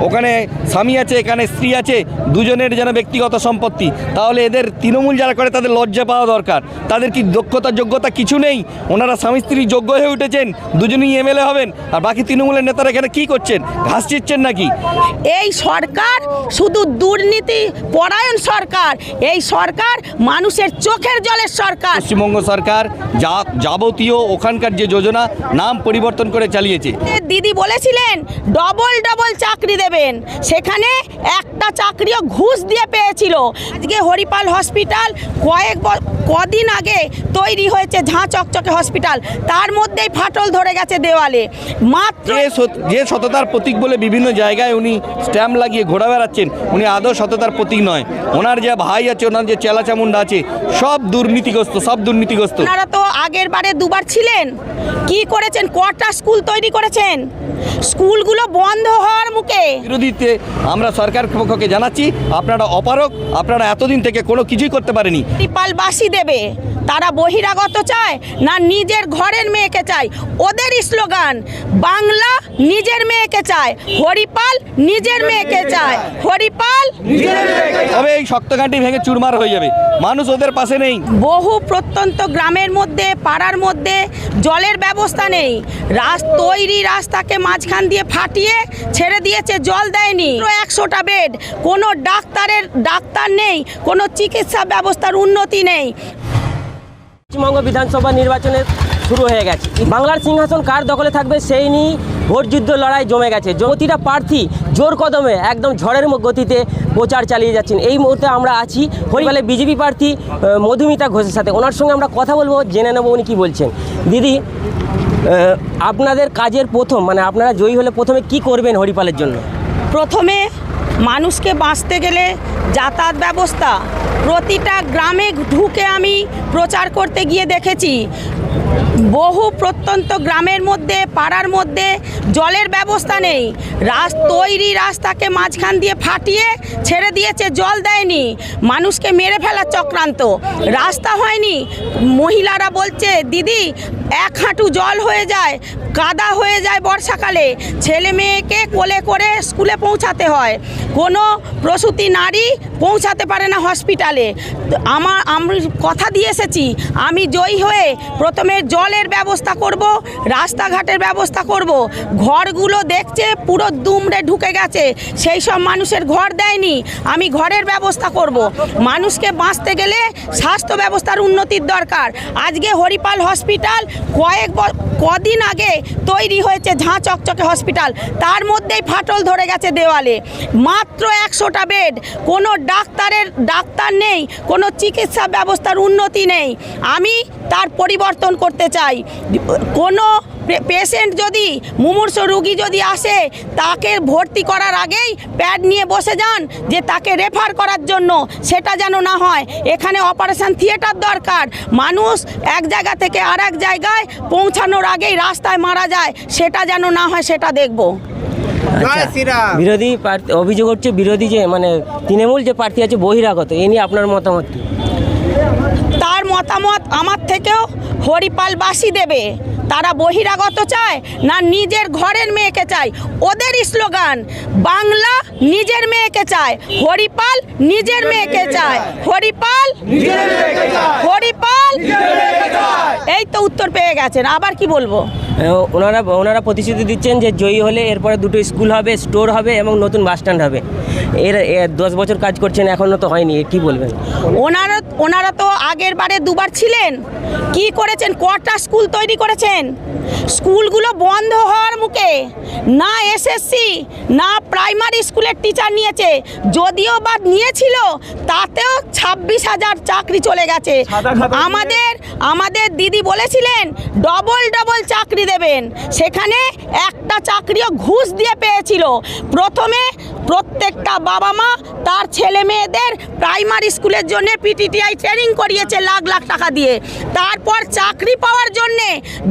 ওখানে স্বামী আছে, এখানে স্ত্রী আছে, দুজনের যেন ব্যক্তিগত সম্পত্তি। তাহলে এদের তৃণমূল যারা করে তাদের লজ্জা পাওয়া দরকার। তাদের কি দক্ষতা যোগ্যতা কিছু নেই? ওনারা স্বামী স্ত্রী যোগ্য হয়ে উঠেছেন, দুজনেই এমএলএ হবেন, আর বাকি তৃণমূলের নেতারা এখানে কি করছেন? ঘাস চিচ্ছেন নাকি? এই সরকার শুধু দুর্নীতি পরায়ণ সরকার। এই সরকার মানুষের চোখের জলের সরকার। পশ্চিমবঙ্গ সরকার যাবতীয় ওখানকার যে যোজনা নাম পরিবর্তন করে চালিয়েছে। দিদি বলেছিলেন ডবল ডবল চাকরি দেবেন, সেখানে একটা চাকরিও ঘুষ দিয়ে পেয়েছিল। আজকে হরিপাল হসপিটাল কদিন আগে তৈরি হয়েছে, ঝাঁ চকচকে হসপিটাল, তার মধ্যেই ফাটল ধরে গেছে দেওয়ালে। মাত্র যে সততার প্রতীক বলে বিভিন্ন জায়গায় উনি স্ট্যাম্প লাগিয়ে ঘোরা বেড়াচ্ছেন, উনি আদৌ সততার প্রতীক নয়। ওনার যে ভাই আছে, ওনার যে চেলা চামুন্ডা আছে, সব দুর্নীতিগ্রস্ত, সব দুর্নীতিগ্রস্ত। আপনারা তো আগের বারে দুবার ছিলেন, কি করেছেন? কটা স্কুল তৈরি করেছেন? স্কুলগুলো বন্ধ হওয়ার মুখে। বিরোধীতে আমরা সরকার পক্ষকে জানাচ্ছি, আপনারা অপারগ, আপনারা এতদিন থেকে কোনো কিছুই করতে পারেনি। হরিপালবাসী দেবে, তারা বহিরাগত চায় না নিজের ঘরের মেয়েকে চায়? ওদের স্লোগান বাংলা নিজের মেয়েকে চায়, হরিপাল নিজের মেয়েকে চায়, হরিপাল। তবে এই শক্ত ঘাঁটি ভেঙে চুরমার হয়ে যাবে, মানুষ ওদের পাশে নেই। বহু প্রত্যন্ত গ্রামের মধ্যে, পাড়ার মধ্যে জলের ব্যবস্থা নেই। তৈরি রাস্তাকে মাঝখান দিয়ে ফাটিয়ে ছেড়ে দিয়েছে, জল দেয়নি। 100টা বেড, কোনো ডাক্তার নেই, কোনো চিকিৎসা ব্যবস্থার উন্নতি নেই। পশ্চিমবঙ্গ বিধানসভা নির্বাচনের শুরু হয়ে গেছে। বাংলার সিংহাসন কার দখলে থাকবে সেই নিয়ে ভোট যুদ্ধ লড়াই জমে গেছে। প্রতিটা প্রার্থী জোর কদমে একদম ঝড়ের গতিতে প্রচার চালিয়ে যাচ্ছেন। এই মুহূর্তে আমরা আছি হরিপালে বিজেপি প্রার্থী মধুমিতা ঘোষের সাথে। ওনার সঙ্গে আমরা কথা বলবো, জেনে নেবো উনি কী বলছেন। দিদি, আপনাদের কাজের প্রথম, মানে আপনারা জয়ী হলে প্রথমে কি করবেন হরিপালের জন্য? প্রথমে মানুষকে বাঁচতে গেলে যাতায়াত ব্যবস্থা, প্রতিটা গ্রামে ঢুকে আমি প্রচার করতে গিয়ে দেখেছি বহু প্রত্যন্ত গ্রামের মধ্যে, পাড়ার মধ্যে জলের ব্যবস্থা নেই। তৈরি রাস্তাকে মাঝখান দিয়ে ফাটিয়ে ছেড়ে দিয়েছে, জল দেয়নি, মানুষকে মেরে ফেলার চক্রান্ত। রাস্তা হয়নি, মহিলারা বলছে দিদি 1 হাঁটু জল হয়ে যায়, কাদা হয়ে যায় বর্ষাকালে, ছেলে মেয়েকে কোলে করে স্কুলে পৌঁছাতে হয়, কোনো প্রসূতি নারী পৌঁছাতে পারে না হসপিটালে। আমি কথা দিয়ে এসেছি, আমি জয়ী হয়ে প্রথমে জলের ব্যবস্থা করব, রাস্তাঘাটের ব্যবস্থা করব। ঘরগুলো দেখছে পুরো দুমড়ে ঢুকে গেছে, সেই সব মানুষের ঘর দেয়নি, আমি ঘরের ব্যবস্থা করব। মানুষকে বাঁচতে গেলে স্বাস্থ্য ব্যবস্থার উন্নতির দরকার। আজকে হরিপাল হসপিটাল কদিন আগে তৈরি হয়েছে, ঝাঁ চকচকে হসপিটাল, তার মধ্যেই ফাটল ধরে গেছে দেওয়ালে। মাত্র 100টা বেড, কোনো ডাক্তার নেই, কোনো চিকিৎসা ব্যবস্থার উন্নতি নেই। আমি তার পরিবর্তন করতে চাই। কোনো পেশেন্ট যদি, মুমূর্ষ রোগী যদি আসে, তাকে ভর্তি করার আগেই প্যাড নিয়ে বসে যান যে তাকে রেফার করার জন্য, সেটা যেন না হয়। এখানে অপারেশন থিয়েটার দরকার। মানুষ এক জায়গা থেকে আর এক জায়গায় পৌঁছানোর আগেই রাস্তায় মারা যায়, সেটা যেন না হয়, সেটা দেখব। বিরোধী অভিযোগ হচ্ছে, বিরোধী যে মানে তৃণমূল যে প্রার্থী আছে বহিরাগত, এ নিয়ে আপনার মতামত কি? তার মতামত আমার থেকেও হরিপালবাসী দেবে। তারা বহিরাগত চায় না নিজের ঘরের মেয়েকে চায়? ওদের স্লোগান বাংলা নিজের মেয়েকে চায়, হরিপাল নিজের মেয়েকে চায়, হরিপাল হরিপাল। এই তো উত্তর পেয়ে গেছেন, আবার কি বলবো? ওনারা প্রতিশ্রুতি দিচ্ছেন যে জয়ী হলে এরপরে 2টো স্কুল হবে, স্টোর হবে এবং নতুন বাস স্ট্যান্ড হবে। এর 10 বছর কাজ করছেন, এখনও তো হয়নি, কি বলবেন? ওনারা তো আগের বারে দুবার ছিলেন, কি করেছেন? কটা স্কুল তৈরি করেছেন? স্কুলগুলো বন্ধ হওয়ার মুখে। না এসএসসি না প্রাইমারি স্কুলের টিচার নিয়েছে, যদিও বা নিয়েছিল তাতেও 26,000 চাকরি চলে গেছে। আমাদের দিদি বলেছিলেন ডবল ডবল চাকরি দেবেন, সেখানে একটা চাকরিও ঘুষ দিয়ে পেয়েছিল। প্রথমে প্রত্যেকটা বাবা মা তার ছেলে মেয়েদের প্রাইমারি স্কুলের জন্য পিটিটিআই ট্রেনিং করিয়েছে লাখ লাখ টাকা দিয়ে। তারপর চাকরি পাওয়ার জন্যে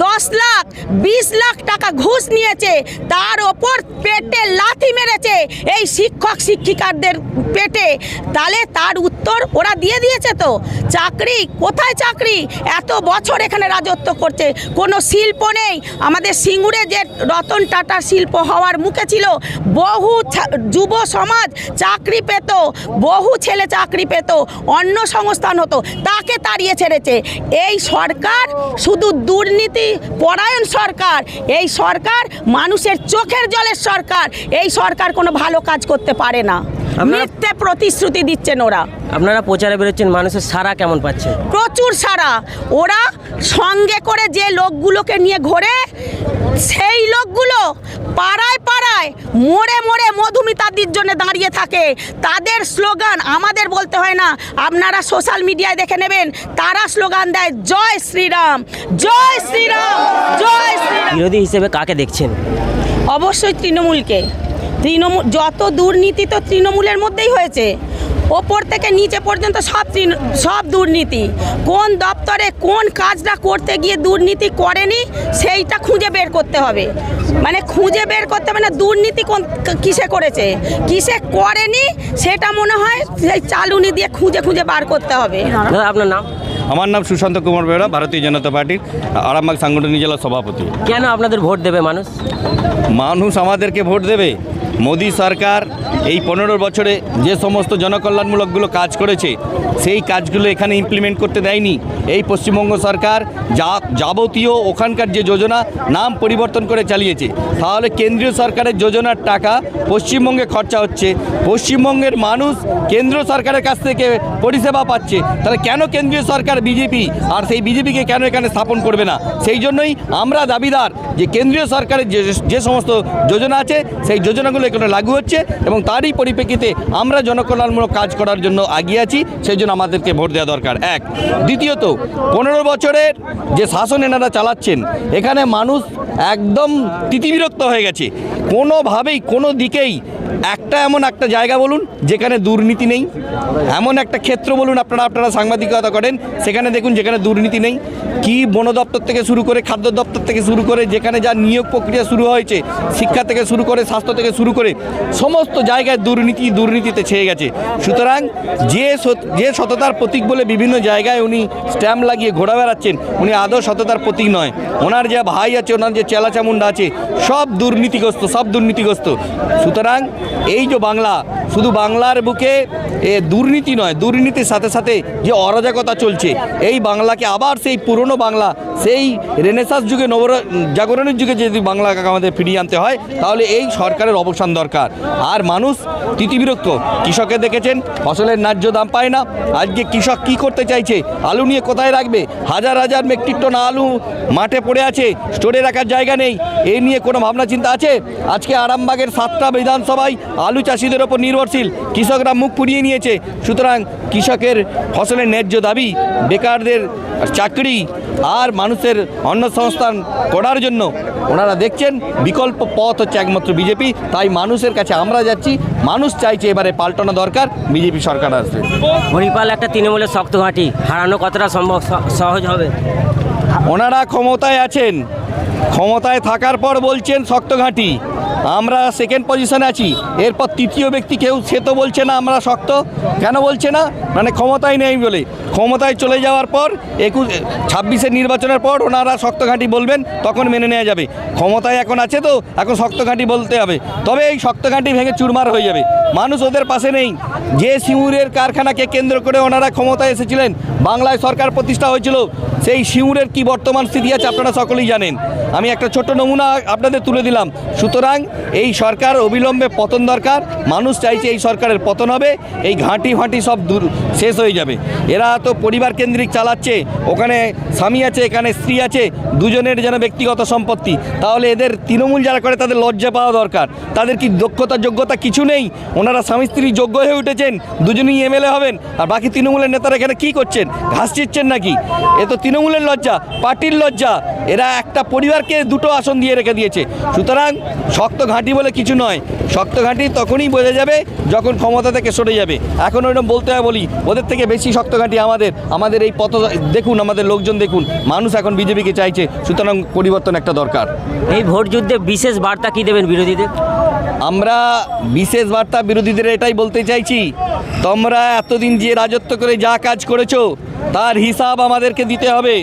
10 লাখ 20 লাখ টাকা ঘুষ নিয়েছে, তার ওপর পেটে লাথি মেরেছে। এই শিক্ষক শিক্ষিকাদের পেটে, তাহলে তার উত্তর ওরা দিয়ে দিয়েছে তো। চাকরি কোথায়? চাকরি এত বছর এখানে রাজত্ব করছে, কোনো শিল্প নেই। আমাদের সিঙ্গুরে যে রতন টাটার শিল্প হওয়ার মুখে ছিল, বহু যুব সমাজ চাকরি পেত, বহু ছেলে চাকরি পেত, অন্য সংস্থান হতো, তাকে তাড়িয়ে ছেড়েছে এই সরকার। শুধু দুর্নীতি পরায়ণ সরকার এই সরকার, মানুষের চোখের জলের সরকার। এই সরকার কোনো ভালো কাজ করতে পারে না, মিথ্যে প্রতিশ্রুতি দিচ্ছেন ওরা। আপনারা প্রচারে বেরোচ্ছেন, মানুষের সাড়া কেমন পাচ্ছে? প্রচুর সারা। ওরা সঙ্গে করে যে লোকগুলোকে নিয়ে ঘোরে, সেই লোকগুলো পাড়ায় পাড়ায় মোড়ে মোড়ে মধুমিতাদির জন্য দাঁড়িয়ে থাকে। তাদের স্লোগান আমাদের বলতে হয় না, আপনারা সোশ্যাল মিডিয়ায় দেখে নেবেন। তারা স্লোগান দেয় জয় শ্রীরাম, জয় শ্রীরাম, জয় শ্রীরাম। বিরোধী হিসেবে কাকে দেখছেন? অবশ্যই তৃণমূলকে। তৃণমূল যত দুর্নীতি তো তৃণমূলের মধ্যেই হয়েছে, ওপর থেকে নিচে পর্যন্ত সব দুর্নীতি। কোন দপ্তরে কোন কাজটা করতে গিয়ে দুর্নীতি করেনি সেইটা খুঁজে বের করতে হবে। মানে খুঁজে বের করতে হবে না দুর্নীতি কোন কিসে করেছে, কিসে করেনি, সেটা মনে হয় সেই চালুনি দিয়ে খুঁজে খুঁজে বার করতে হবে। দাদা, আপনার নাম? আমার নাম সুশান্ত কুমার বেহরা, ভারতীয় জনতা পার্টির আরামবাগ সাংগঠনিক জেলা সভাপতি। কেন আপনাদের ভোট দেবে মানুষ? মানুষ আমাদেরকে ভোট দেবে। মোদী সরকার এই 15 বছরে যে সমস্ত জনকল্যাণমূলকগুলো কাজ করেছে, সেই কাজগুলো এখানে ইমপ্লিমেন্ট করতে দেয়নি। এই পশ্চিমবঙ্গ সরকার যাবতীয় ওখানকার যে যোজনা নাম পরিবর্তন করে চালিয়েছে। তাহলে কেন্দ্রীয় সরকারের যোজনার টাকা পশ্চিমবঙ্গে খরচা হচ্ছে, পশ্চিমবঙ্গের মানুষ কেন্দ্র সরকারের কাছ থেকে পরিষেবা পাচ্ছে। তাহলে কেন কেন্দ্রীয় সরকার বিজেপি আর সেই বিজেপিকে কেন এখানে স্থাপন করবে না? সেই জন্যই আমরা দাবিদার যে কেন্দ্রীয় সরকারের যে সমস্ত যোজনা আছে, সেই যোজনাগুলো এখানে লাগু হচ্ছে এবং তারই পরিপ্রেক্ষিতে আমরা জনকল্যাণমূলক কাজ করার জন্য এগিয়ে আছি। সেই জন্য আমাদেরকে ভোট দেওয়া দরকার। এক। দ্বিতীয়ত, 15 বছরের যে শাসন এনারা চালাচ্ছেন, এখানে মানুষ একদম তিতিবিরক্ত হয়ে গেছে। কোনোভাবেই কোনো দিকেই এমন একটা জায়গা বলুন যেখানে দুর্নীতি নেই, এমন একটা ক্ষেত্র বলুন আপনারা সাংবাদিকতা করেন, সেখানে দেখুন যেখানে দুর্নীতি নেই। কি বন দপ্তর থেকে শুরু করে, খাদ্য দপ্তর থেকে শুরু করে, যেখানে যা নিয়োগ প্রক্রিয়া শুরু হয়েছে, শিক্ষা থেকে শুরু করে, স্বাস্থ্য থেকে শুরু করে, সমস্ত জায়গায় দুর্নীতিতে ছেয়ে গেছে। সুতরাং যে সততার প্রতীক বলে বিভিন্ন জায়গায় উনি স্ট্যাম্প লাগিয়ে ঘোরা বেড়াচ্ছেন, উনি আদৌ সততার প্রতীক নয়। ওনার যে ভাই আছে, ওনার যে চেলা চামুন্ডা আছে, সব দুর্নীতিগ্রস্ত। সুতরাং এই যে বাংলা, শুধু বাংলার বুকে দুর্নীতি নয়, দুর্নীতির সাথে সাথে যে অরাজকতা চলছে, এই বাংলাকে আবার সেই পুরনো বাংলা, সেই রেনেসাঁস যুগে, জাগরণের যুগে যদি বাংলাকে আমাদের ফিরিয়ে আনতে হয়, তাহলে এই সরকারের অবসান দরকার। আর মানুষ তিতিবিরক্ত। কৃষকে দেখেছেন ফসলের ন্যায্য দাম পায় না। আজকে কৃষক কি করতে চাইছে? আলু নিয়ে কোথায় রাখবে? হাজার হাজার মেট্রিক টন আলু মাঠে পড়ে আছে, স্টোরে রাখার জায়গা নেই। এই নিয়ে কোনো ভাবনা চিন্তা আছে? আজকে আরামবাগের 7টা বিধানসভায় আলু চাষিদের ওপর নির্ভরশীল, কৃষকরা মুখ পুড়িয়ে নিয়েছে। সুতরাং কৃষকের ফসলের ন্যায্য দাবি, বেকারদের চাকরি আর মানুষের অন্নসংস্থান করার জন্য ওনারা দেখছেন বিকল্প পথ হচ্ছে একমাত্র বিজেপি। তাই মানুষের কাছে আমরা যাচ্ছি। মানুষ চাইছে এবারে পাল্টানো দরকার, বিজেপি সরকার আসবে। হরিপাল একটা তৃণমূলের শক্ত ঘাঁটি, হারানো কতটা সম্ভব, সহজ হবে? ওনারা ক্ষমতায় আছেন, ক্ষমতায় থাকার পর বলছেন শক্ত ঘাঁটি। আমরা সেকেন্ড পজিশনে আছি, এরপর তৃতীয় ব্যক্তি কেউ সে তো বলছে না আমরা শক্ত। কেন বলছে না? মানে ক্ষমতায় নেই বলে। ক্ষমতায় চলে যাওয়ার পর 26-এর নির্বাচনের পর ওনারা শক্ত ঘাঁটি বলবেন, তখন মেনে নেওয়া যাবে। ক্ষমতায় এখন আছে তো, এখন শক্ত ঘাঁটি বলতে হবে, তবে এই শক্ত ঘাঁটি ভেঙে চুরমার হয়ে যাবে। মানুষ ওদের পাশে নেই। যে সিঙ্গুরের কারখানাকে কেন্দ্র করে ওনারা ক্ষমতায় এসেছিলেন, বাংলায় সরকার প্রতিষ্ঠা হয়েছিল, সেই সিঙ্গুরের কি বর্তমান স্থিতি আছে আপনারা সকলেই জানেন। আমি একটা ছোট্ট নমুনা আপনাদের তুলে দিলাম। সুতরাং এই সরকার অবিলম্বে পতন দরকার। মানুষ চাইছে এই সরকারের পতন হবে, এই ঘাঁটি ফাঁটি সব শেষ হয়ে যাবে। এরা তো পরিবার কেন্দ্রিক চালাচ্ছে, ওখানে স্বামী আছে, এখানে স্ত্রী আছে, দুজনের যেন ব্যক্তিগত সম্পত্তি। তাহলে এদের তৃণমূল যারা করে তাদের লজ্জা পাওয়া দরকার। তাদের কি যোগ্যতা কিছু নেই? ওনারা স্বামী স্ত্রী যোগ্য হয়ে উঠেছেন, দুজনেই এমএলএ হবেন, আর বাকি তৃণমূলের নেতারা এখানে কি করছেন? ঘাস চিচ্ছেন নাকি? এ তো তৃণমূলের লজ্জা, পার্টির লজ্জা। এরা একটা পরিবারকে 2টো আসন দিয়ে রেখে দিয়েছে। সুতরাং শক্ত ঘাঁটি বলে কিছু নয়, শক্ত ঘাঁটি তখনই বোঝা যাবে যখন ক্ষমতা থেকে সরে যাবে। এখন ওইরকম বলতে হয় বলি, ওদের থেকে বেশি শক্ত ঘাঁটি আমাদের এই পথ দেখুন, আমাদের লোকজন দেখুন, মানুষ এখন বিজেপিকে চাইছে, সুতরাং পরিবর্তন একটা দরকার। এই ভোট যুদ্ধে বিশেষ বার্তা কি দেবেন বিরোধীদের? আমরা বিশেষ বার্তা বিরোধীদের এটাই বলতে চাইছি, তোমরা এতদিন যে রাজত্ব করে যা কাজ করেছো তার হিসাব আমাদেরকে দিতে হবে।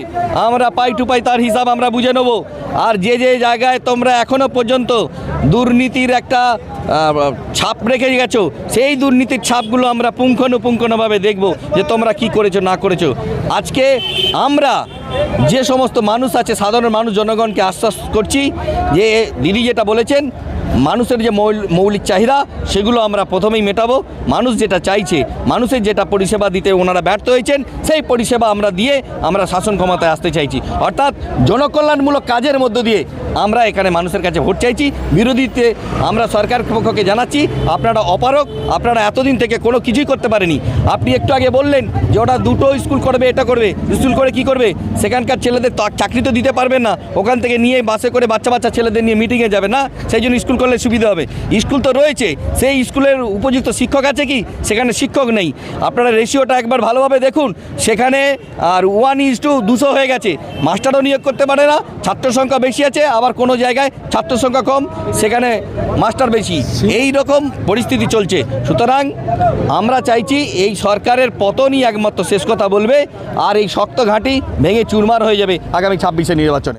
আমরা পাই টু পাই তার হিসাব আমরা বুঝে নেব। আর যে যে জায়গায় তোমরা এখনো পর্যন্ত দুর্নীতির একটা ছাপ রেখে গেছো, সেই দুর্নীতির ছাপগুলো আমরা পুঙ্খানুপুঙ্খভাবে দেখব যে তোমরা কি করেছো না করেছো। আজকে আমরা যে সমস্ত মানুষ আছে, সাধারণ মানুষ, জনগণকে আশ্বাস করছি যে দিদি যেটা বলেছেন, মানুষের যে মৌলিক চাহিদা সেগুলো আমরা প্রথমেই মেটাবো। মানুষ যেটা চাইছে, মানুষের যেটা পরিষেবা দিতে ওনারা ব্যর্থ হয়েছেন, সেই পরিষেবা আমরা দিয়ে আমরা শাসন ক্ষমতায় আসতে চাইছি। অর্থাৎ জনকল্যাণমূলক কাজের মধ্য দিয়ে আমরা এখানে মানুষের কাছে ভোট চাইছি। বিরোধীতে আমরা সরকার পক্ষকে জানাচ্ছি, আপনারা অপারগ, আপনারা এতদিন থেকে কোনো কিছুই করতে পারেনি। আপনি একটু আগে বললেন যে ওটা দুটো স্কুল করবে, এটা করবে, স্কুল করে কি করবে? সেখানকার ছেলেদের চাকরি তো দিতে পারবেন না, ওখান থেকে নিয়ে বাসে করে বাচ্চা ছেলেদের নিয়ে মিটিংয়ে যাবে না, সেই জন্য স্কুল করলে সুবিধা হবে। স্কুল তো রয়েছে, সেই স্কুলের উপযুক্ত শিক্ষক আছে কি? সেখানে শিক্ষক নেই। আপনারা রেশিওটা একবার ভালোভাবে দেখুন, সেখানে আর 1:200 হয়ে গেছে। মাস্টারও নিয়োগ করতে পারে না, ছাত্র সংখ্যা বেশি আছে, আবার কোনো জায়গায় ছাত্র সংখ্যা কম, সেখানে মাস্টার বেশি, এই রকম পরিস্থিতি চলছে। সুতরাং আমরা চাইছি এই সরকারের পতনই একমাত্র শেষ কথা বলবে, আর এই শক্ত ঘাঁটি ভেঙে চুরমার হয়ে যাবে আগামী 26শে নির্বাচনে।